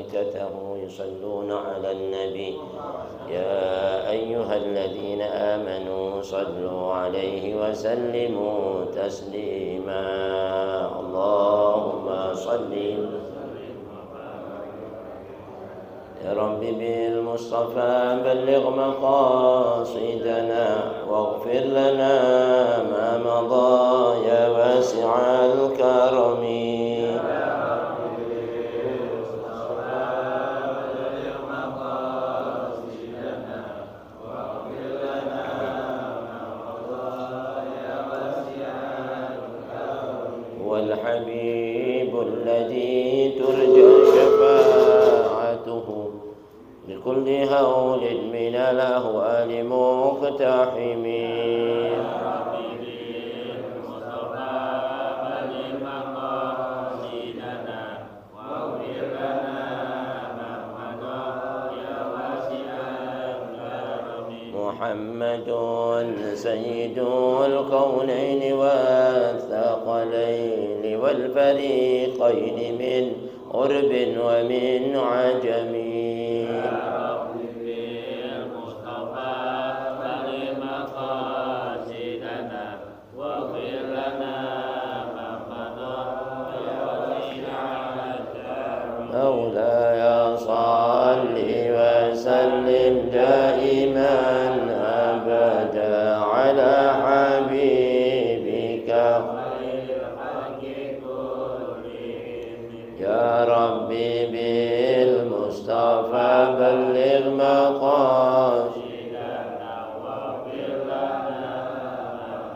وملائكته يصلون على النبي يا أيها الذين آمنوا صلوا عليه وسلموا تسليما اللهم صل يا رب بالمصطفى بلغ مقاصدنا واغفر لنا ما مضى يا واسع الكرم والحبيب الذي ترجى شفاعته بكل هول من الأهوال مقتحمين محمد سيد الكونين والثقلين والفريقين من قرب ومن عجم مولاي صل وسلم دائما أبدا على حبيبك يا ربي بالمصطفى بلغ مقاصدنا واغفر لنا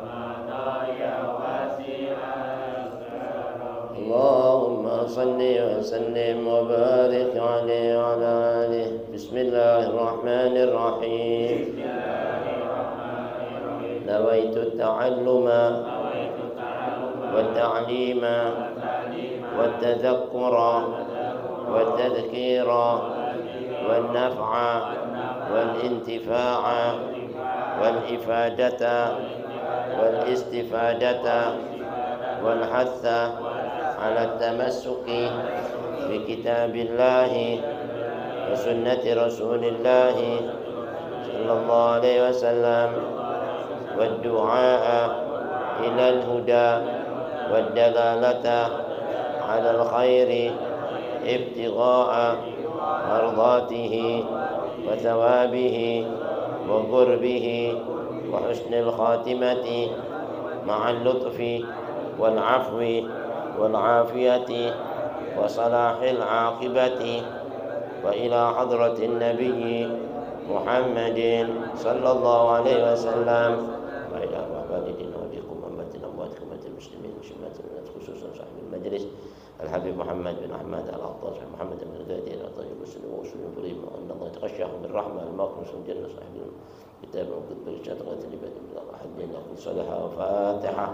ما مضى يا واسع الكرم اللهم صل وسلم وبارك عليه وعلى آله بسم الله الرحمن الرحيم نويت التعلم والتعليم والتذكر والتذكير والنفع والانتفاع والإفادة والاستفادة والحث على التمسك بكتاب الله وسنة رسول الله صلى الله عليه وسلم والدعاء إلى الهدى والدلالة على الخير ابتغاء مرضاته وثوابه وقربه وحسن الخاتمة مع اللطف والعفو والعافية وصلاح العاقبة وإلى حضرة النبي محمد صلى الله عليه وسلم وإلى والدنا وأبيكم وأمتنا وأمواتكم وأمة المسلمين وشمات الناس خصوصا صاحب المجلس الحبيب محمد بن أحمد العطاس محمد بن الغادي الطيب والسلم وسلم كريم وأن الله يتغشاهم بالرحمة المغفرة والجنة صاحب الكتاب وقد برشات غاية العباد من الله أحد لنا كل صالحة وفاتحة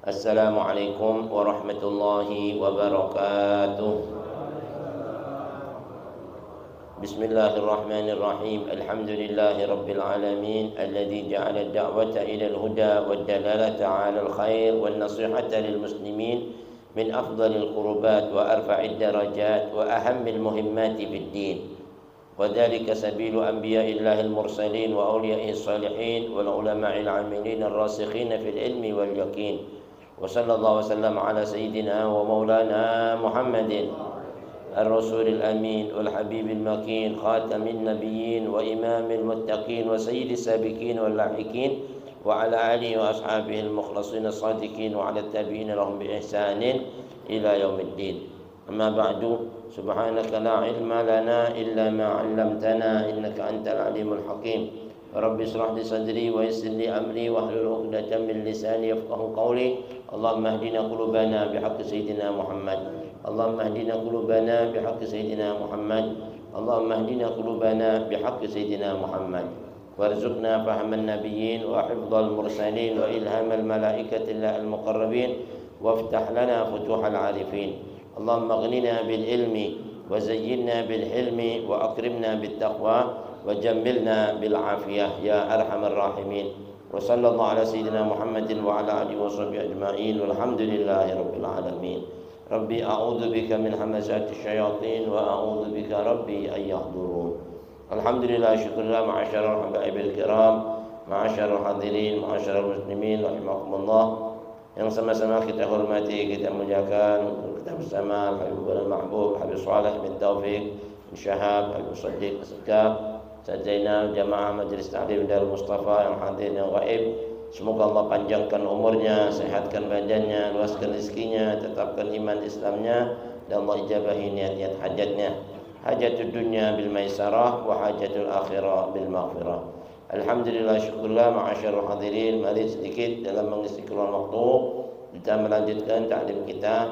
السلام عليكم ورحمة الله وبركاته. بسم الله الرحمن الرحيم. الحمد لله رب العالمين الذي جعل الدعوة إلى الهدى والدلالة على الخير والنصيحة للمسلمين من أفضل القربات وأرفع الدرجات وأهم المهمات في الدين، وذلك سبيل أنبياء الله المرسلين وأوليائه الصالحين والعلماء العاملين الراسخين في العلم واليقين. وصلى الله وسلم على سيدنا ومولانا محمد الرسول الأمين والحبيب المكين خاتم النبيين وإمام المتقين وسيد السابقين واللاحقين وعلى آله وأصحابه المخلصين الصادقين وعلى التابعين لهم بإحسان إلى يوم الدين. أما بعد، سبحانك لا علم لنا إلا ما علمتنا إنك أنت العليم الحكيم. رب اشرح لي صدري ويسر لي أمري واحلل عقدة من لساني يفقهوا قولي. اللهم اهدنا قلوبنا بحق سيدنا محمد. اللهم اهدنا قلوبنا بحق سيدنا محمد. اللهم اهدنا قلوبنا بحق سيدنا محمد. وارزقنا فهم النبيين وحفظ المرسلين وإلهام الملائكة المقربين وافتح لنا فتوح العارفين. اللهم اغننا بالعلم وزينا بالحلم وأكرمنا بالتقوى وجملنا بالعافية يا أرحم الراحمين. وصلى الله على سيدنا محمد وعلى آله وصحبه أجمعين والحمد لله رب العالمين. ربي أعوذ بك من همزات الشياطين وأعوذ بك ربي أن يحضرون. الحمد لله، شكر الله. معاشر الحبايب الكرام, معاشر الحاضرين, معاشر المسلمين rahimakumullah, yang sama-sama kita hormati, kita muliakan, kita bersama Habib al-Mahbub, Habib Saleh bin Taufik bin Syahab, Habib Saddiq Sekab, Ustaz Zainal, jamaah Majelis Ta'lim Darul Mustafa yang hadir yang gaib. Semoga Allah panjangkan umurnya, sehatkan badannya, luaskan rezekinya, tetapkan iman Islamnya, dan Allah ijabahi niat-niat hajatnya. Hajatul dunya bil maisarah wa hajatul akhirah bil maghfirah. Alhamdulillah, syukurlah, ma'asyarul hadirin. Mari sedikit dalam mengisi keluar waktu kita melanjutkan ta'lim kita,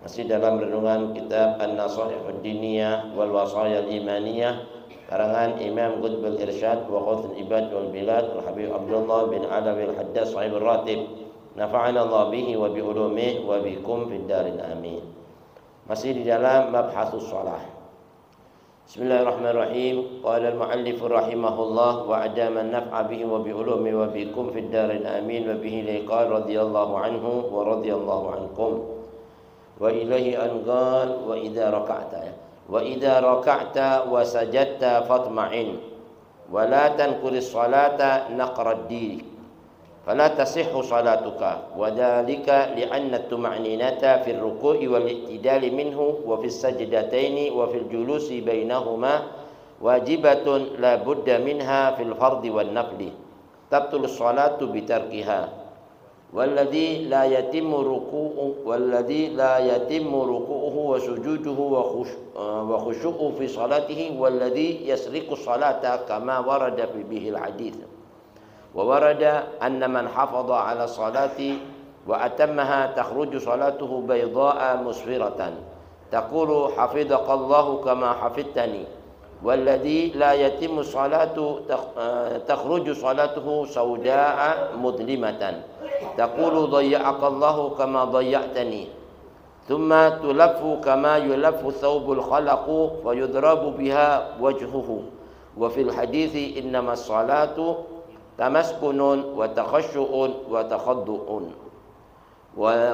masih dalam renungan kitab An-Nasihahud Diniyah wal Wasaya Al-Imaniyah karangan Imam Qutbul Irsyad wa Qutbul Ibad wal Bilad Al-Habib Abdullah bin Alawi Al-Haddad Sahibul Ratib, nafa'ana Allah bihi wa bi ulumihi wa bikum fid darin amin. Masih di dalam mabhasus shalah. Bismillahirrahmanirrahim. Qala al-muallif rahimahullah wa adama an-naf'a bihi wa bi ulumihi wa bikum fid darin amin wa bihi liqal radhiyallahu anhu wa radhiyallahu ankum. Wa ilaihi an qala wa idza raka'ta wa sajadta fatma'in wa la tanqulis salata naqra ad-din fala tasihhu salatuka wa dhalika li'anna at-tuma'ninata fi ar-ruku'i wal i'tidali minhu wa fi as-sajdataini wa fi al-julusi bainahuma wajibatun la budda minha fil fardhi wan nafli tabtulu as-salatu bi tarkiha والذي لا يتم ركوعه وسجوده وخشوعه في صلاته والذي يسرق الصلاة كما ورد به الحديث. وورد أن من حافظ على الصلاة وأتمها تخرج صلاته بيضاء مسفرة تقول حفظك الله كما حفظتني، والذي لا يتم الصلاة تخرج صلاته سوداء مظلمة تقول ضيعك الله كما ضيعتني، ثم تلف كما يلف ثوب الخلق فيضرب بها وجهه. وفي الحديث إنما الصلاة تمسكن وتخشع وتخضع.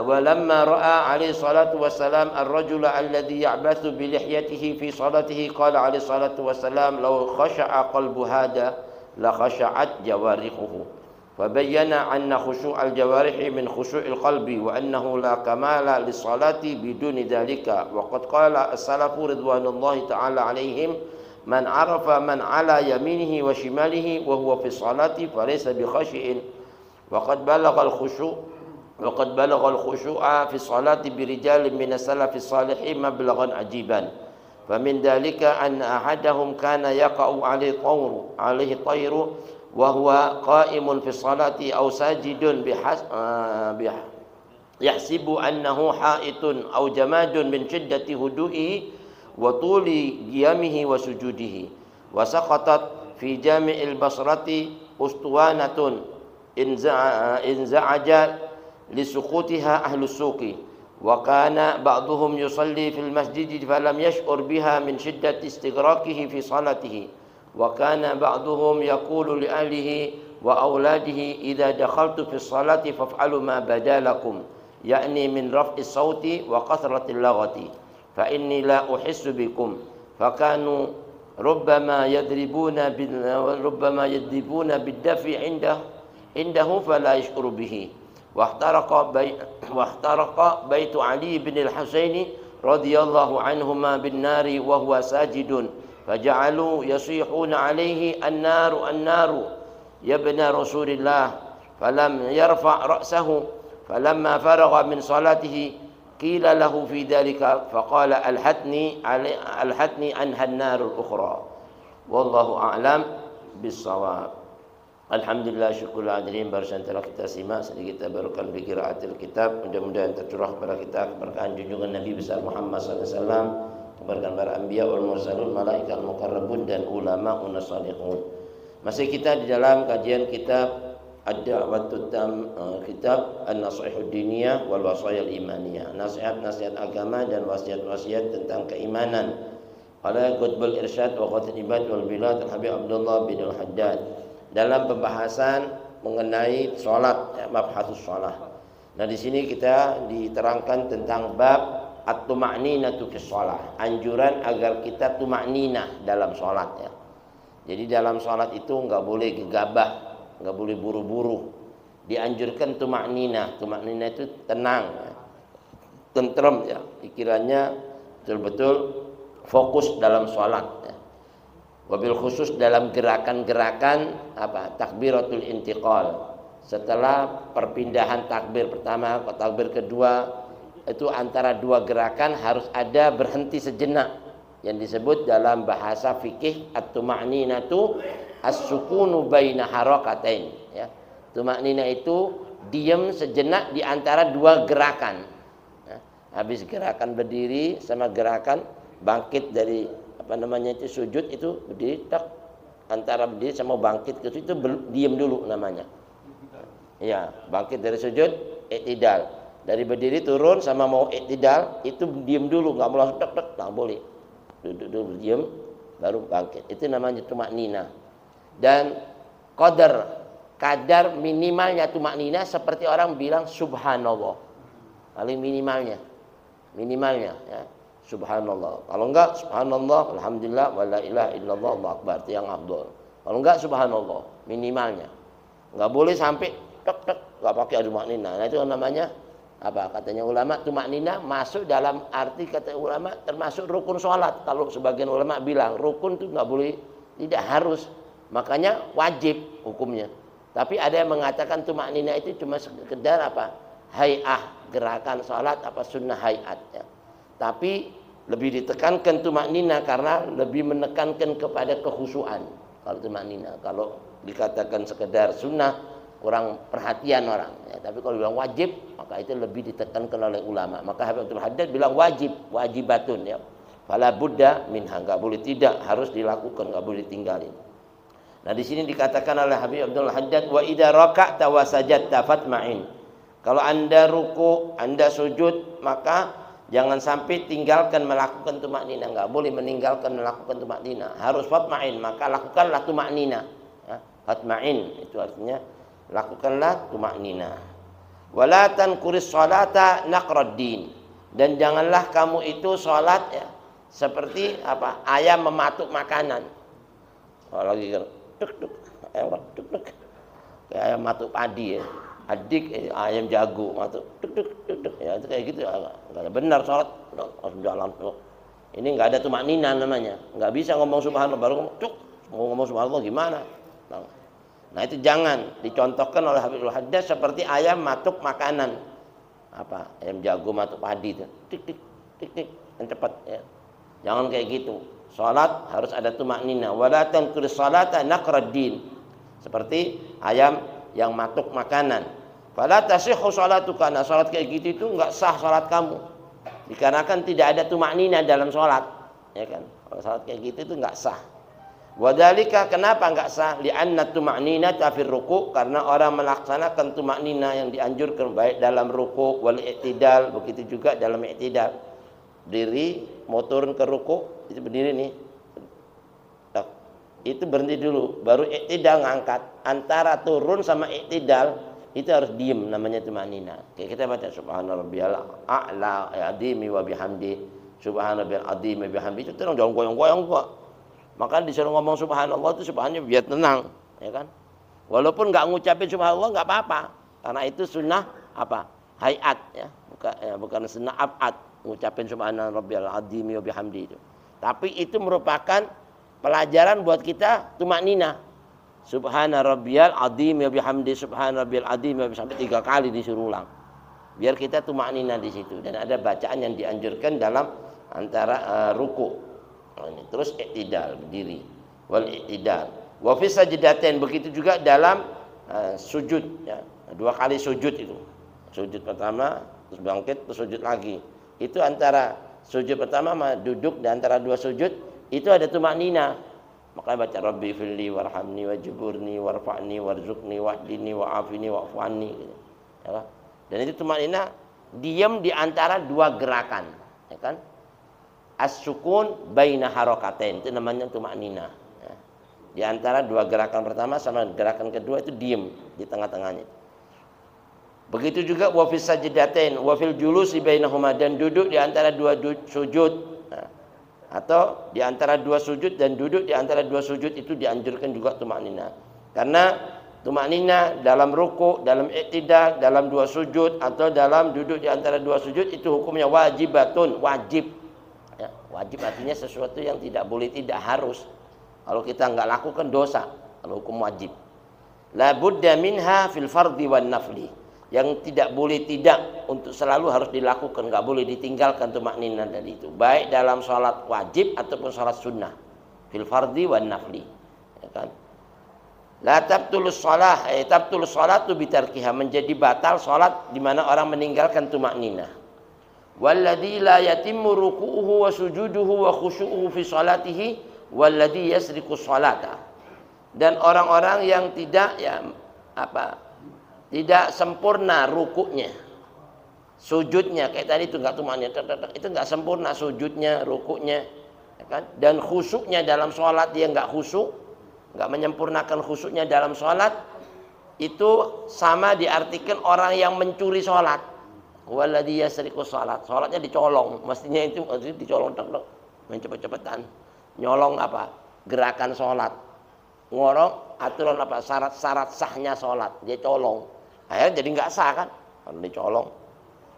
ولما رأى عليه الصلاة والسلام الرجل الذي يعبث بلحيته في صلاته قال عليه الصلاة والسلام لو خشع قلب هذا لخشعت جوارحه، فبين أن خشوع الجوارح من خشوع القلب وأنه لا كمال للصلاة بدون ذلك. وقد قال السلف رضوان الله تعالى عليهم من عرف من على يمينه وشماله وهو في الصلاة فليس بخشع. وقد بلغ الخشوع في الصلاة برجال من السلف الصالح مبلغا عجيبا، فمن ذلك أن أحدهم كان يقع عليه طير وهو قائم في الصلاة أو ساجد يحسب أنه حائط أو جماد من شدة هدوئه وطول قيامه وسجوده، وسقطت في جامع البصرة أسطوانة انزعج لسقوطها أهل السوق، وكان بعضهم يصلي في المسجد فلم يشعر بها من شدة استغراقه في صلاته، وكان بعضهم يقول لأهله وأولاده إذا دخلت في الصلاة فافعلوا ما بدا لكم، يعني من رفع الصوت وكثرة اللغة، فإني لا أحس بكم، فكانوا ربما يضربون بالدفع عنده فلا يشعر به. واحترق بيت علي بن الحسين رضي الله عنهما بالنار وهو ساجد، فجعلوا يصيحون عليه النار النار يا ابن رسول الله، فلم يرفع رأسه، فلما فرغ من صلاته قيل له في ذلك فقال ألحتني عنها النار الأخرى. والله أعلم بالصواب. Alhamdulillah, syukurlah hadirin, barusan telah kita simak sedikit tabarukan bi qiraatil kitab. Mudah-mudahan tercurah kepada kita keberkahan junjungan Nabi besar Muhammad sallallahu alaihi wasallam, keberkahan para anbiya wal mursalun, malaikat muqarrabun dan ulama salihun. Masih kita di dalam kajian kitab Ad-Da'watut kitab An-Nasihahud Diniyah wal Wasaya Al-Imaniyah, nasihat-nasihat agama dan wasiat-wasiat tentang keimanan. Qala Qutbul Irsyad wa Qatil Ibad wal Bilad Al-Habib Abdullah bin Al-Haddad dalam pembahasan mengenai salat, ya, mabhasus shalah. Nah, di sini kita diterangkan tentang bab at-tuma'ninatu fi shalah, anjuran agar kita tuma'ninah dalam salat, ya. Jadi dalam salat itu enggak boleh gegabah, enggak boleh buru-buru. Dianjurkan tuma'ninah. Tuma'ninah itu tenang, ya, tentrem, ya, pikirannya betul-betul fokus dalam salat, ya. Wabil khusus dalam gerakan-gerakan takbiratul intiqal. Setelah perpindahan takbir pertama ke takbir kedua, itu antara dua gerakan harus ada berhenti sejenak, yang disebut dalam bahasa fikih at-tuma'ninatu as-sukunu baina harakatain, ya. Tuma'ninah itu diam sejenak di antara dua gerakan, ya. Habis gerakan berdiri sama gerakan bangkit dari itu sujud, itu berdiri tak, antara berdiri sama bangkit ke situ diam dulu namanya. Ya, bangkit dari sujud i'tidal. Dari berdiri turun sama mau i'tidal itu diam dulu, enggak mau langsung tek tek, enggak boleh. Duduk dulu diam baru bangkit. Itu namanya tuma'ninah. Dan kadar minimalnya tuma'ninah seperti orang bilang subhanallah. Paling minimalnya, ya. Subhanallah. Kalau enggak subhanallah, alhamdulillah, wala ilaha illallah, Allahu akbar, itu yang afdal. Kalau enggak subhanallah, minimalnya. Enggak boleh sampai tek tek, enggak pakai adu maknina. Nah, itu namanya katanya ulama, tumakninah masuk dalam arti kata ulama termasuk rukun sholat. Kalau sebagian ulama bilang rukun itu enggak boleh, tidak harus. Makanya wajib hukumnya. Tapi ada yang mengatakan tumakninah itu cuma sekedar hay'ah, gerakan sholat, sunnah hay'at, ya. Tapi lebih ditekankan tumakninah karena lebih menekankan kepada kekhusyuan. Kalau tumakninah, kalau dikatakan sekedar sunnah kurang perhatian orang, ya. Tapi kalau bilang wajib, maka itu lebih ditekankan oleh ulama. Maka Habib Abdul Haddad bilang wajibatun, ya. Fala budda minha, enggak boleh tidak, harus dilakukan, enggak boleh ditinggalin. Nah, di sini dikatakan oleh Habib Abdul Haddad, wa idza raka'ta wa sajadta fatma'in. Kalau Anda ruku, Anda sujud, maka jangan sampai tinggalkan melakukan tumakninah. Enggak boleh meninggalkan melakukan tumakninah. Harus fatma'in, maka lakukanlah tumakninah. Ya, fatma'in itu artinya lakukanlah tumakninah. Wala tanquris salata naqraddin. Dan janganlah kamu itu salat, ya, seperti ayam mematuk makanan. Kalau lagi tuk ayam tuk kayak ayam matuk padi, ya. Ayam jago matuk tuk ya, itu kayak gitu. Enggak benar salat, harus jalan. Ini enggak ada tumakninah namanya. Enggak bisa ngomong subhanallah baru ngomong subhanallah gimana? Nah, itu jangan dicontohkan oleh Habibul Haddad seperti ayam matuk makanan. Ayam jago matuk padi itu. Tik yang cepat, ya. Jangan kayak gitu. Salat harus ada tumakninah. Wala tanquris salata naqraddin. Seperti ayam yang matuk makanan. Fala tasihhu salatuka. Nah, salat kayak gitu itu enggak sah salat kamu. Dikarenakan tidak ada tumakninah dalam salat, ya kan? Kalau salat kayak gitu itu enggak sah. Wadhalika, kenapa enggak sah? Li'anna tuma'ninata fir ruku', karena orang melaksanakan tumakninah yang dianjurkan baik dalam ruku' wal i'tidal, begitu juga dalam i'tidal. Berdiri, mau turun ke ruku', itu berdiri nih. Itu berhenti dulu, baru i'tidal ngangkat. Antara turun sama i'tidal itu harus diem, namanya tumakninah. Kayak kita baca subhanarabbiyal a'la azimi wa bihamdi, subhanarabbiyal azimi wa bihamdi, itu terus jangan goyang-goyang kok. Maka disuruh ngomong subhanallah itu subhannya biar tenang, ya kan? Walaupun enggak ngucapin subhanallah enggak apa-apa, karena itu sunnah hayat, ya. Bukan sunnah abad ngucapin subhanarabbiyal azimi wa bihamdi itu. Tapi itu merupakan pelajaran buat kita tumakninah. Subhana rabbiyal azim wa bihamdi, subhana rabbiyal azim sampai 3 kali disuruh ulang. Biar kita tumakninah di situ, dan ada bacaan yang dianjurkan dalam antara ruku. Terus i'tidal, berdiri. Wal i'tidal. Wa fi sajdatain, begitu juga dalam sujud, ya. 2 kali sujud itu. Sujud pertama, terus bangkit, terus sujud lagi. Itu antara sujud pertama sama duduk, di antara 2 sujud itu ada tumakninah. Makanya baca Rabbi firli warhamni wajburni warfa'ni warzuqni wahdini wa'afini wa'fu'anni, gitu. Ya. Dan itu tumakninah diam di antara 2 gerakan, ya kan? as-sukun baina harakatain, itu namanya tuma'nina. Ya. Di antara dua gerakan pertama sama gerakan kedua itu diem di tengah-tengahnya. Begitu juga wa fis sajdatain wa fil julusi bainahuma, dan duduk di antara dua sujud. Nah, atau di antara dua sujud dan duduk di antara dua sujud itu dianjurkan juga tuma'nina. Karena tuma'nina dalam ruku, dalam i'tidal, dalam dua sujud atau dalam duduk di antara dua sujud itu hukumnya wajibatun, wajib. Ya, wajib artinya sesuatu yang tidak boleh, tidak harus. Kalau kita nggak lakukan dosa, kalau hukum wajib. La budda minha fil fardhi wan nafli. Yang tidak boleh tidak untuk selalu harus dilakukan, nggak boleh ditinggalkan tuma'nina dari itu. Baik dalam sholat wajib ataupun sholat sunnah. Fil fardhi wan nafli. Ya kan? La tabtulus shalah, tabtulus shalatu bitarkiha, menjadi batal sholat di mana orang meninggalkan tuma'nina. Walladzi la yatimmu ruku'uhu wa sujuduhu wa khusyu'uhu fi sholatihi walladzi yasriqu sholata. Dan orang-orang yang tidak tidak sempurna rukuknya, sujudnya, kayak tadi itu nggak tuma'nina, itu nggak sempurna sujudnya, rukuknya, ya kan? Dan khusyuknya dalam sholat dia nggak khusyuk, nggak menyempurnakan khusyuknya dalam sholat, itu sama diartikan orang yang mencuri sholat. Waladhi yasriqu sholat, sholatnya dicolong, mestinya itu dicolong, main cepet-cepetan, nyolong apa? Gerakan sholat, ngorong aturan apa? Syarat-syarat sahnya sholat, dia colong, akhirnya jadi nggak sah kan? Kalau dicolong,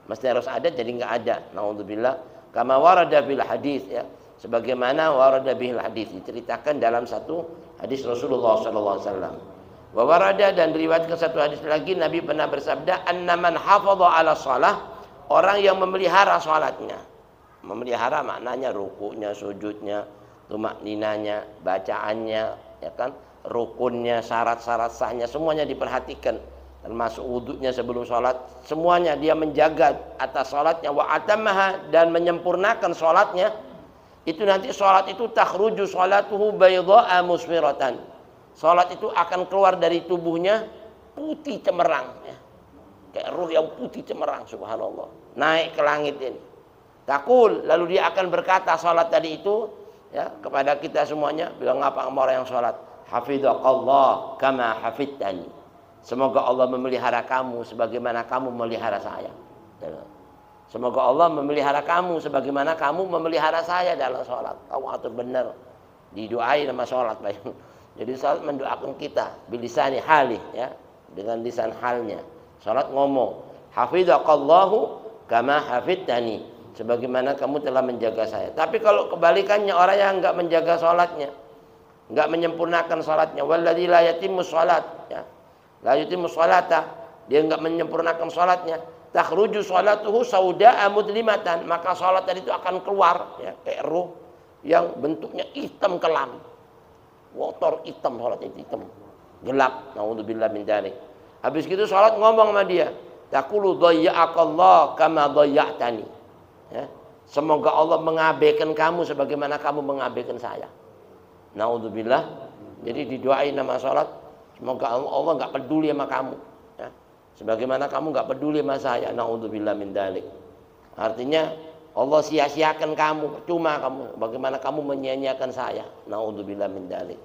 mesti harus ada, jadi nggak ada. Naudzubillah, kama warada bil hadis, ya, sebagaimana warada bil hadis diceritakan dalam satu hadis Rasulullah SAW. Wa warada, dan diriwayatkan satu hadis lagi, Nabi pernah bersabda, annaman hafadha ala shalah, orang yang memelihara salatnya. Memelihara maknanya rukuknya, sujudnya, tuma'ninanya, bacaannya, ya kan, rukunnya, syarat-syarat sahnya semuanya diperhatikan, termasuk wudunya sebelum salat, semuanya dia menjaga atas salatnya, wa atammaha, dan menyempurnakan salatnya. Itu nanti salat itu takhruju salatuhu baydha'a musfiratan. Salat itu akan keluar dari tubuhnya putih cemerlang, ya. Kayak ruh yang putih cemerlang, subhanallah, naik ke langit ini. Takul, lalu dia akan berkata salat tadi itu, ya, kepada kita semuanya, bilang apa orang yang salat? Hafidhakallah kama hafidtani. Semoga Allah memelihara kamu sebagaimana kamu memelihara saya. Semoga Allah memelihara kamu sebagaimana kamu memelihara saya dalam salat. Kamu atur benar, didoain sama salat. Jadi salat mendoakan kita bilisani halih, ya, dengan lisan halnya. Salat ngomong, hafidhakallahu kama hafidtani, sebagaimana kamu telah menjaga saya. Tapi kalau kebalikannya, orang yang enggak menjaga salatnya, enggak menyempurnakan salatnya, walladzi la yatimmu shalat, ya, la yatimmu shalata, dia enggak menyempurnakan salatnya, takhruju salatuhu sauda'a mudlimatan, maka salat tadi itu akan keluar, ya, kayak ruh yang bentuknya hitam kelam. Kotor, hitam, salat itu hitam, gelap. Naudzubillah min dzalik. Habis gitu salat ngomong sama dia, taqulu dhayya'akallah kama dhayya'tani, ya, semoga Allah mengabaikan kamu sebagaimana kamu mengabaikan saya. Naudzubillah. Jadi didoain nama salat, semoga Allah enggak peduli sama kamu, ya, sebagaimana kamu enggak peduli sama saya. Naudzubillah min dzalik. Artinya Allah sia-siakan kamu, percuma kamu, bagaimana kamu menyia-nyiakan saya. Naudzubillah min dzalik.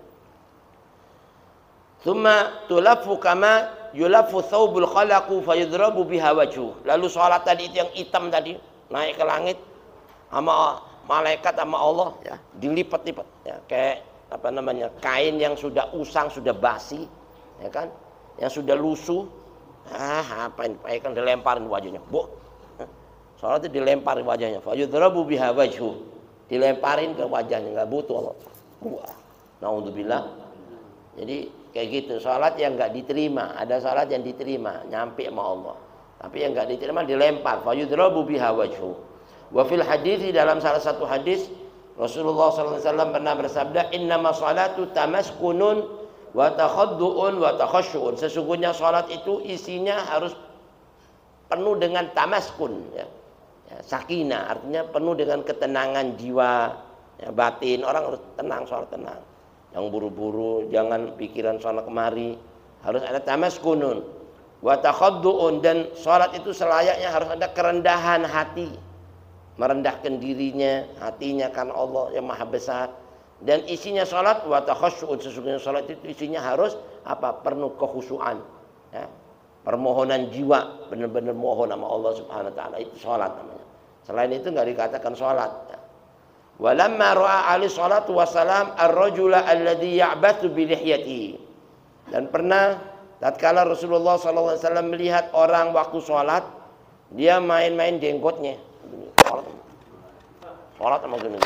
Tsumma tulaffu kama yulaffu thawbul khalaqu fayudrabu biha wajhu. Lalu salat tadi itu yang hitam tadi naik ke langit sama malaikat sama Allah, ya, dilipat-lipat, ya, kayak apa namanya, kain yang sudah usang, sudah basi, ya kan, yang sudah lusuh. Apain kan dilemparin wajahnya. Salat itu dilempar wajahnya, fayudrabu biha wajhu, dilemparin ke wajahnya, enggak butuh Allah. Naudzubillah. Jadi kayak gitu, salat yang enggak diterima, ada salat yang diterima, nyampe sama Allah. Tapi yang enggak diterima dilempar, fayudrabu biha wajhu. Wa fil hadis, dalam salah satu hadis Rasulullah SAW pernah bersabda, innama salatu tamaskunun wa takhaddu'un wa takhasyu'un. Sesungguhnya salat itu isinya harus penuh dengan tamaskun, ya. Ya, sakinah artinya penuh dengan ketenangan jiwa, ya, batin. Orang harus tenang, sholat tenang, yang buru-buru, jangan pikiran sana kemari, harus ada tamaskunun wa takhaddu'un, dan sholat itu selayaknya harus ada kerendahan hati, merendahkan dirinya, hatinya karena Allah yang maha besar. Dan isinya salat wa takhasyu'un, sesungguhnya salat itu isinya harus apa? Penuh kekhusyuan, ya. Permohonan jiwa, benar-benar mohon sama Allah Subhanahu wa taala, itu salat namanya. Selain itu enggak dikatakan salat, ya. Walamma ra'a alaihi salatu wassalam ar-rajula alladhi ya'bathu bi lihyatihi. Dan pernah tatkala Rasulullah sallallahu alaihi wasallam melihat orang waktu salat, dia main-main jenggotnya. Salat sama gini.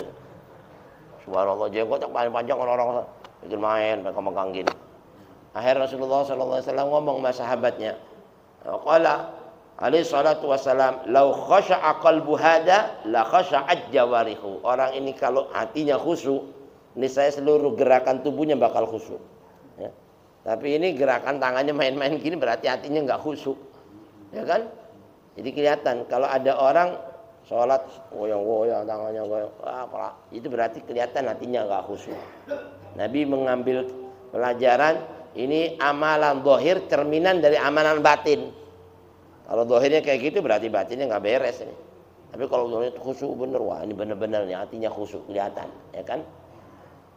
Subhanallah, jenggotnya paling panjang orang-orang bikin main, megang gini. Akhir Rasulullah sallallahu alaihi wasallam ngomong sama sahabatnya. Qala alaihi salatu wassalam, "Lau khasha'a qalbu hada la khasha'at jawarihu." Orang ini kalau hatinya khusyuk, niscaya seluruh gerakan tubuhnya bakal khusyuk. Ya. Tapi ini gerakan tangannya main-main gini berarti hatinya enggak khusyuk. Ya kan? Jadi kelihatan kalau ada orang sholat goyang-goyang tangannya goyang, itu berarti kelihatan hatinya enggak khusyuk. Nabi mengambil pelajaran ini amalan zahir cerminan dari amalan batin. Kalau zahirnya kayak gitu berarti batinnya enggak beres ini. Tapi kalau zahirnya khusyuk bener, wah ini bener-bener nih hatinya khusyuk kelihatan, ya kan?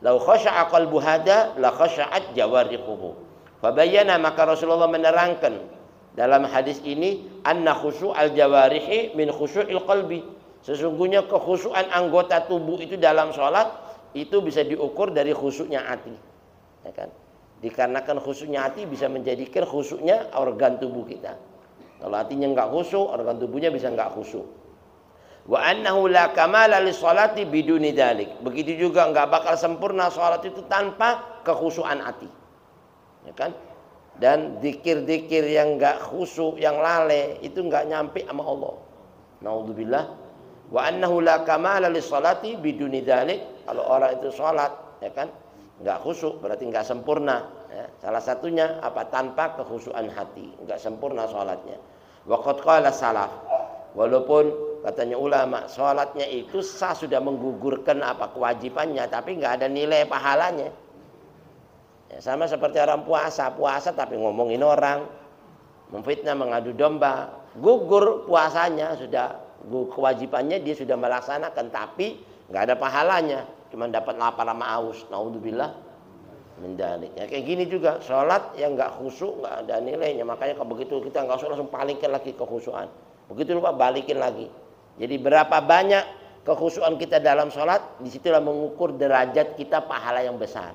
Lau khasha'a qalbu hada la khasha'at jawarihuhu. Fabayyana, maka Rasulullah menerangkan dalam hadis ini anna khusyu'al jawarihi min khusyu'il qalbi. Sesungguhnya kekhusyuan anggota tubuh itu dalam sholat itu bisa diukur dari khusyuknya hati, ya kan? Dikarenakan khusyuknya hati bisa menjadikan khusyuknya organ tubuh kita. Kalau hatinya enggak khusyuk, organ tubuhnya bisa enggak khusyuk. Wa annahu la kamala li sholati biduni dzalik. Begitu juga enggak bakal sempurna sholat itu tanpa kekhusyuan hati, ya kan? Dan zikir-zikir yang enggak khusyuk, yang lalai, itu enggak nyampe sama Allah. Naudzubillah. Wa annahu la kamala lis salati biduni dzalik. Kalau orang itu salat, ya kan, enggak khusyuk berarti enggak sempurna, ya. Salah satunya apa? Tanpa kekhusyuan hati, enggak sempurna salatnya. Wa qad qala salaf. Walaupun katanya ulama, salatnya itu sah, sudah menggugurkan apa kewajibannya, tapi enggak ada nilai pahalanya. Ya, sama seperti orang puasa tapi ngomongin orang, memfitnah, mengadu domba, gugur puasanya, sudah kewajibannya dia sudah melaksanakan, tapi nggak ada pahalanya, cuma dapat lapar sama aus. Naudzubillah min dzalik. Ya, kayak gini juga sholat yang nggak khusyuk, nggak ada nilainya. Makanya kalau begitu kita nggak usah langsung balikin lagi kekhusyuan, begitu lupa balikin lagi. Jadi berapa banyak kekhusyuan kita dalam sholat, disitulah mengukur derajat kita pahala yang besar.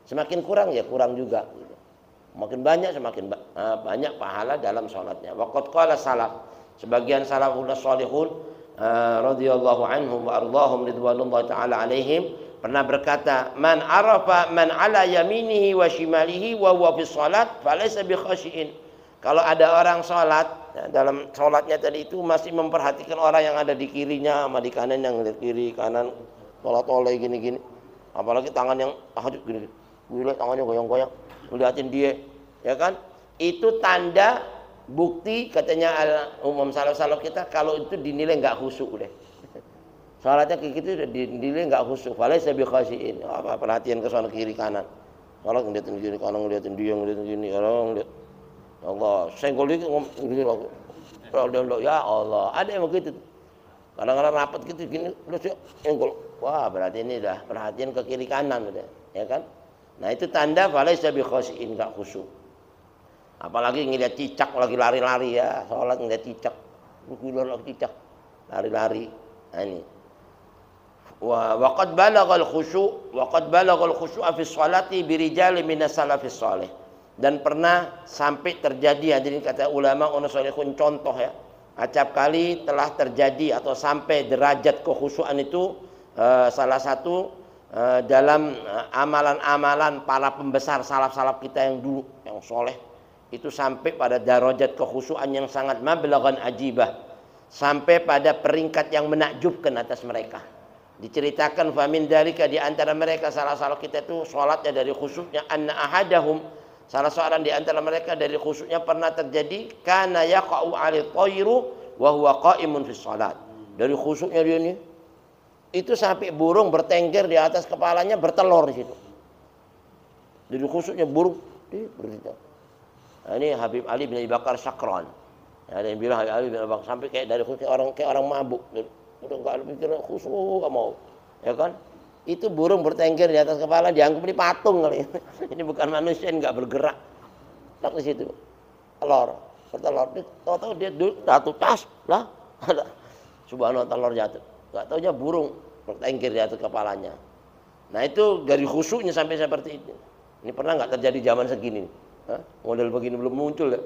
Semakin kurang ya kurang juga, gitu. Makin banyak semakin banyak pahala dalam sholatnya. Waqad qala salaf, sebagian salafus salihun radhiyallahu anhum wa ardhahum ridwanullah taala alaihim pernah berkata, man arafa man ala yaminihi wa shimalihi wa huwa fi shalat falaysa bi khashiin. Kalau ada orang sholat, ya, dalam sholatnya tadi itu masih memperhatikan orang yang ada di kirinya sama di kanan, yang lihat kiri kanan tolak-tolak gini-gini, apalagi tangan yang tahajud gini, gue tangannya goyang-goyang, ngeliatin dia, ya kan? Itu tanda bukti katanya umum salaf-salaf kita kalau itu dinilai nggak khusyuk deh. Salatnya kayak gitu dinilai nggak khusyuk. Falaysa bi khashiin. Apa perhatian ke sana kiri kanan. Kalau ngeliatin kiri kanan, ngeliatin dia, ngeliatin gini, orang ngeliat Allah, senggol dia gini loh. Ya Allah, ada yang begitu. Kadang-kadang rapat gitu gini, terus senggol. Wah, berarti ini dah perhatian ke kiri kanan udah, ya kan? Nah itu tanda falaysa bi khashiin, enggak khusyuk. Apalagi ngeliat cicak lagi lari-lari, ya, sholat ngeliat cicak, lagi cicak, lari-lari. Nah ini. Wa qad balaghal khusyu' wa qad balaghal khusyu'a fi sholati bi rijali minas salafis shalih. Dan pernah sampai terjadi, hadirin kata ulama salihun, contoh ya, acap kali telah terjadi atau sampai derajat kekhusyuan itu salah satu dalam amalan-amalan para pembesar salaf-salaf kita yang dulu, yang soleh, itu sampai pada derajat kekhusyuan yang sangat mablaghan ajibah, sampai pada peringkat yang menakjubkan atas mereka. Diceritakan famin dzalika, di antara mereka salah-salah kita itu sholatnya dari khusyuknya, anna ahadahum, salah seorang di antara mereka dari khusyuknya pernah terjadi kana yaqa'u 'alal thayru wa huwa qa'imun fi shalat. Dari khusyuknya dia nih, itu sampai burung bertengger di atas kepalanya, bertelur di situ. Jadi khusyuknya burung bertelur. Nah, ini Habib Ali bin Abi Bakar Syakran. Ada yang bilang Habib Ali bin Abi Bakar sampai kayak dari khusyuk kayak orang mabuk. udah nggak mikir khusyuk, nggak mau, ya kan? Itu burung bertengger di atas kepala dianggap ini patung kali. Ini bukan manusia, nggak bergerak. Tak di situ, telur, tahu-tahu dia jatuh tas lah, subhanallah telur jatuh. Nggak taunya burung bertengger di atas kepalanya. Nah itu dari khusyuknya sampai seperti itu. Ini pernah nggak terjadi zaman segini? Model begini belum muncul ya.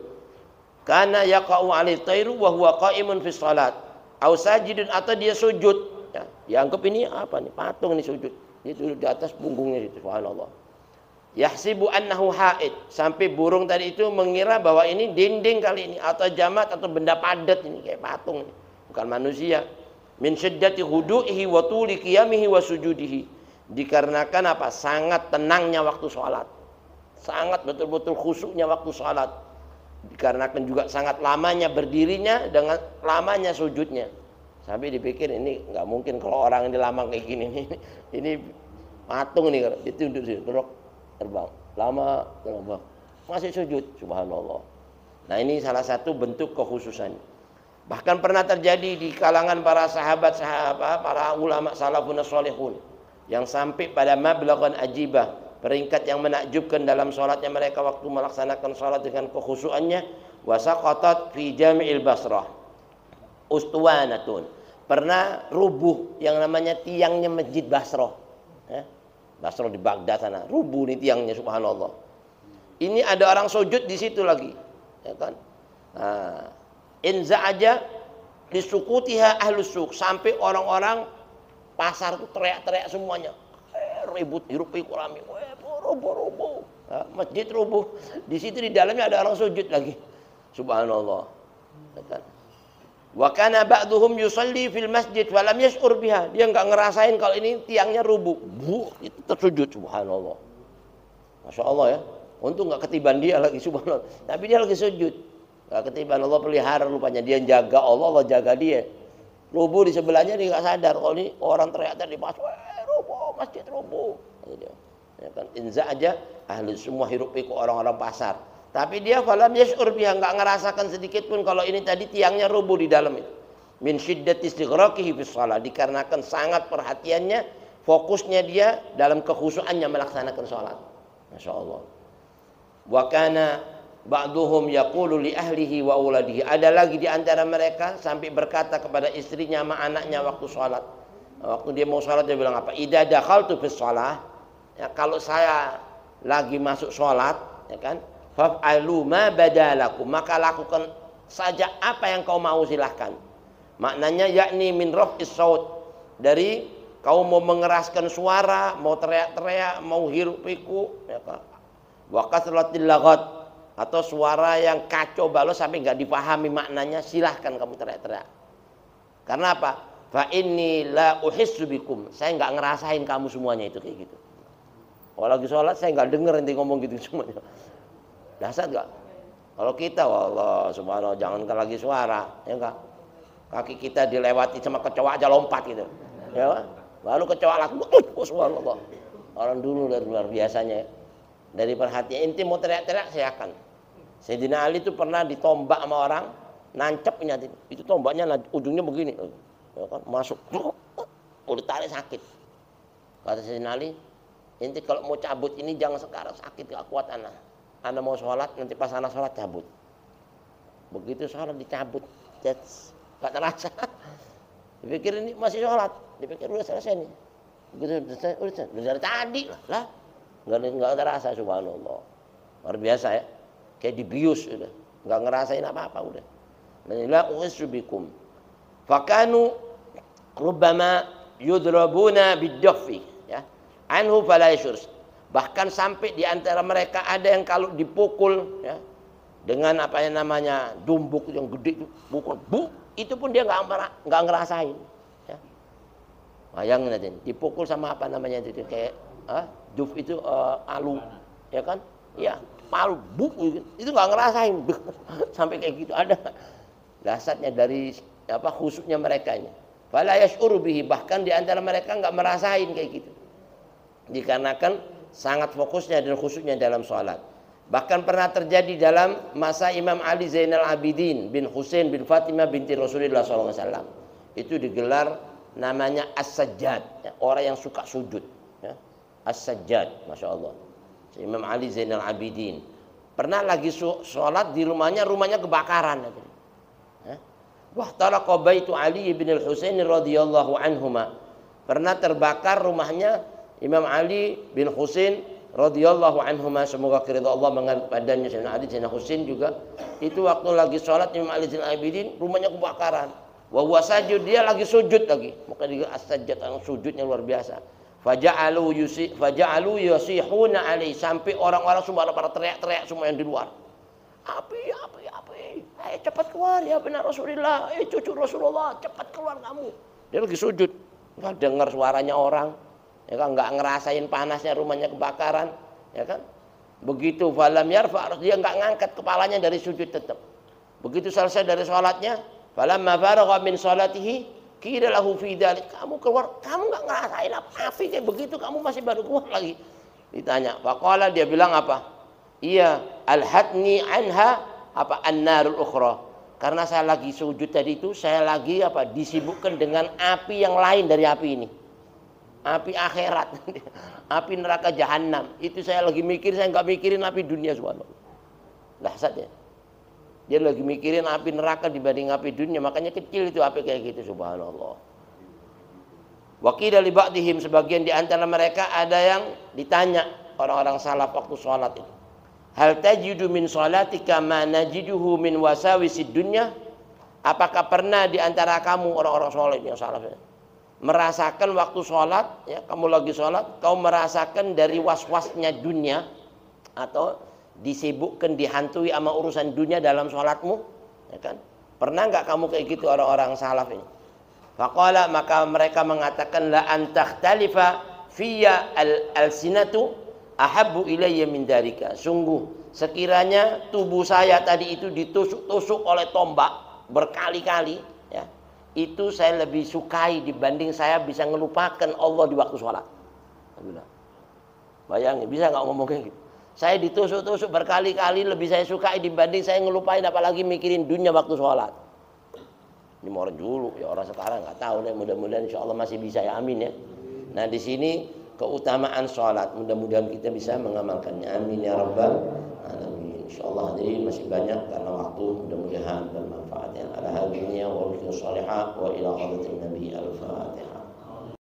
Karena yaqa'u 'alai tairu wa huwa qa'imun fi shalat. Au sajidun, atau dia sujud. Ya, dianggap ini apa nih? Patung ini sujud. Dia duduk di atas punggungnya itu, subhanallah. Yahsibu annahu haid, sampai burung tadi itu mengira bahwa ini dinding kali ini atau jamat atau benda padat ini kayak patung ini. Bukan manusia. Min syiddati hudu'ihi wa tuli qiyamihi wa sujudihi. Dikarenakan apa? Sangat tenangnya waktu sholat. Sangat betul-betul khusyuknya waktu sholat. Dikarenakan juga sangat lamanya berdirinya dengan lamanya sujudnya. Sampai dipikir ini nggak mungkin kalau orang ini lama kayak gini. Ini patung nih, kalau ditunduk sih, terbang. Lama terbang. Masih sujud, subhanallah. Nah ini salah satu bentuk kekhususan. Bahkan pernah terjadi di kalangan para sahabat, para ulama salafun sholihun, yang sampai pada mablaghan ajibah, peringkat yang menakjubkan dalam sholatnya mereka waktu melaksanakan sholat dengan kekhusyuannya. Wasaqatat fi jami'il Basrah ustuwanatun, pernah rubuh yang namanya tiangnya masjid Basrah. Basrah di Baghdad sana, rubuh nih tiangnya, subhanallah. Ini ada orang sujud di situ lagi, ya kan? Nah, inza aja disukutiha ahlus suq, sampai orang-orang pasar itu teriak-teriak semuanya, ribut hiruk pikuk rame, rubuh, masjid rubuh. Di situ di dalamnya ada orang sujud lagi, subhanallah. Wa kana ba'dhum yusalli fil masjid wa lam yash'ur biha, dia enggak ngerasain kalau ini tiangnya rubuh, itu tersujud, subhanallah. Masya Allah ya, untung enggak ketiban dia lagi, subhanallah. Tapi dia lagi sujud, enggak ketiban, Allah pelihara rupanya, dia jaga Allah jaga dia. Rubuh di sebelahnya dia enggak sadar kalau ini orang teriak-teriak di pasar, rubuh, masjid rubuh. Ya kan, inza aja ahli semua hiruk pikuk orang-orang pasar. Tapi dia falam yash'ur biha, enggak ngerasakan sedikit pun kalau ini tadi tiangnya rubuh di dalam itu. Min syiddati istighraqihi fi shalah, dikarenakan sangat perhatiannya, fokusnya dia dalam kekhusyuannya melaksanakan salat. Masyaallah. Wa kana ba'duhum yaqulu li ahlihi wa auladihi, ada lagi di antara mereka sampai berkata kepada istrinya sama anaknya waktu salat. Waktu dia mau salat dia bilang apa? Idza dakhaltu fi shalah, ya, kalau saya lagi masuk salat, ya kan? Fa'alu ma badalakum, maka lakukan saja apa yang kau mau, silahkan. Maknanya yakni min raf'is saut, dari kau mau mengeraskan suara, mau teriak-teriak, mau hiruk pikuk, ya kan? Wa kasratil laghat, atau suara yang kacau balau sampai enggak dipahami maknanya, silahkan kamu teriak-teriak. Karena apa? Fa inni la uhissu bikum, saya enggak ngerasain kamu semuanya itu kayak gitu. Kalau lagi sholat saya enggak dengar nanti ngomong gitu semuanya. Dasar enggak? Kalau kita, wallah subhanallah, jangankan lagi suara, ya enggak? Kaki kita dilewati sama kecoa aja lompat gitu. Ya, baru kecoa laku, subhanallah. Orang dulu luar biasanya ya. Dari perhatian, inti mau teriak-teriak saya akan. Sayyidina Ali itu pernah ditombak sama orang, nancep ini, itu tombaknya ujungnya begini, ya kan? Masuk, udah tarik sakit. Kata Sayyidina Ali, inti kalau mau cabut ini jangan sekarang, sakit gak kuat anak. Anda mau sholat, nanti pas anak sholat cabut. Begitu sholat dicabut, gak terasa. Dipikir ini masih sholat, dipikir udah selesai nih. Begitu selesai, udah dari tadi lah. Gak terasa, subhanallah. Luar biasa ya. Kayak dibius udah. Gak ngerasain apa-apa udah. La u'isubikum. Fakanu rubbama yudrabuna bid-daffi, ya. Anhu fala yashur. Bahkan sampai di antara mereka ada yang kalau dipukul, ya, dengan apa yang namanya dumbuk yang gede itu, pukul, itu pun dia nggak ngerasain. Ya. Bayangin aja, dipukul sama apa namanya itu kayak duf itu alu, ya kan? Iya, palu, itu nggak ngerasain. Sampai kayak gitu ada. Dasarnya dari apa khusyuknya mereka nya. Fala yash'uru bihi, bahkan di antara mereka nggak merasain kayak gitu. Dikarenakan sangat fokusnya dan khusyuknya dalam sholat. Bahkan pernah terjadi dalam masa Imam Ali Zainal Abidin bin Husain bin Fatimah binti Rasulullah SAW. itu digelar namanya As-Sajjad, ya, orang yang suka sujud, ya. As-Sajjad, Masya Allah. Imam Ali Zainal Abidin pernah lagi sholat di rumahnya kebakaran. Ya. Wahtaraqa baitu Ali bin al-Husain radhiyallahu anhuma. Pernah terbakar rumahnya Imam Ali bin Husain radhiyallahu anhuma, semoga keridhaan Allah mengalir padanya. Sayyidina Ali, Sayyidina Husain juga itu waktu lagi sholat Imam Ali Zainal Abidin rumahnya kebakaran. Wa huwa sajud, dia lagi sujud lagi. Maka dia as-sajjad, sujudnya luar biasa. Faja'alu yasihuna alaihi, sampai orang-orang semua pada teriak-teriak semua yang di luar. Api. Ayo cepat keluar ya benar Rasulullah. Cucu Rasulullah, cepat keluar kamu. Dia lagi sujud. Enggak dengar suaranya orang. Ya kan, enggak ngerasain panasnya rumahnya kebakaran, ya kan? Begitu falam yarfa, dia enggak ngangkat kepalanya dari sujud tetap. Begitu selesai dari salatnya, falamma faragha min salatihi qila lahu fi dzalik, kamu keluar, kamu enggak ngerasain api kayak begitu, kamu masih baru keluar lagi. Ditanya, faqala, dia bilang apa? Iya, alhadni anha apa an-narul ukhra. Karena saya lagi sujud tadi itu, saya lagi apa? Disibukkan dengan api yang lain dari api ini. Api akhirat, api neraka jahanam. Itu saya lagi mikir, saya nggak mikirin api dunia, subhanallah. Dahsyat ya. Dia lagi mikirin api neraka dibanding api dunia, makanya kecil itu api kayak gitu, subhanallah. Wa qila li ba'dihim, sebagian di antara mereka ada yang ditanya orang-orang salaf waktu sholat itu. Hal tajidu min sholatika ma najiduhu min wasawisid dunya? Apakah pernah di antara kamu orang-orang sholat yang salaf ya, merasakan waktu sholat, ya, kamu lagi sholat, kau merasakan dari was-wasnya dunia, atau disibukkan, dihantui sama urusan dunia dalam sholatmu, ya kan? Pernah nggak kamu kayak gitu orang-orang salaf ini? Faqala, maka mereka mengatakan, la antakhtalifa fiyya al-sinatu ahabbu ilayya min darika. Sungguh sekiranya tubuh saya tadi itu ditusuk-tusuk oleh tombak berkali-kali, ya, itu saya lebih sukai dibanding saya bisa ngelupakan Allah di waktu sholat. Bayangin, bisa nggak ngomong kayak gitu? Saya ditusuk-tusuk berkali-kali lebih saya sukai dibanding saya ngelupain, apalagi mikirin dunia waktu sholat. Ini mau orang dulu, ya orang sekarang nggak tahu deh. Mudah-mudahan insya Allah masih bisa, ya amin ya. Nah di sini keutamaan sholat, mudah-mudahan kita bisa mengamalkannya, amin ya rabbal alamin. Insyaallah hadirin masih banyak karena waktu, mudah-mudahan bermanfaat. Ala hadhihi wa salihah wa ila hadratin nabi al-fatihah.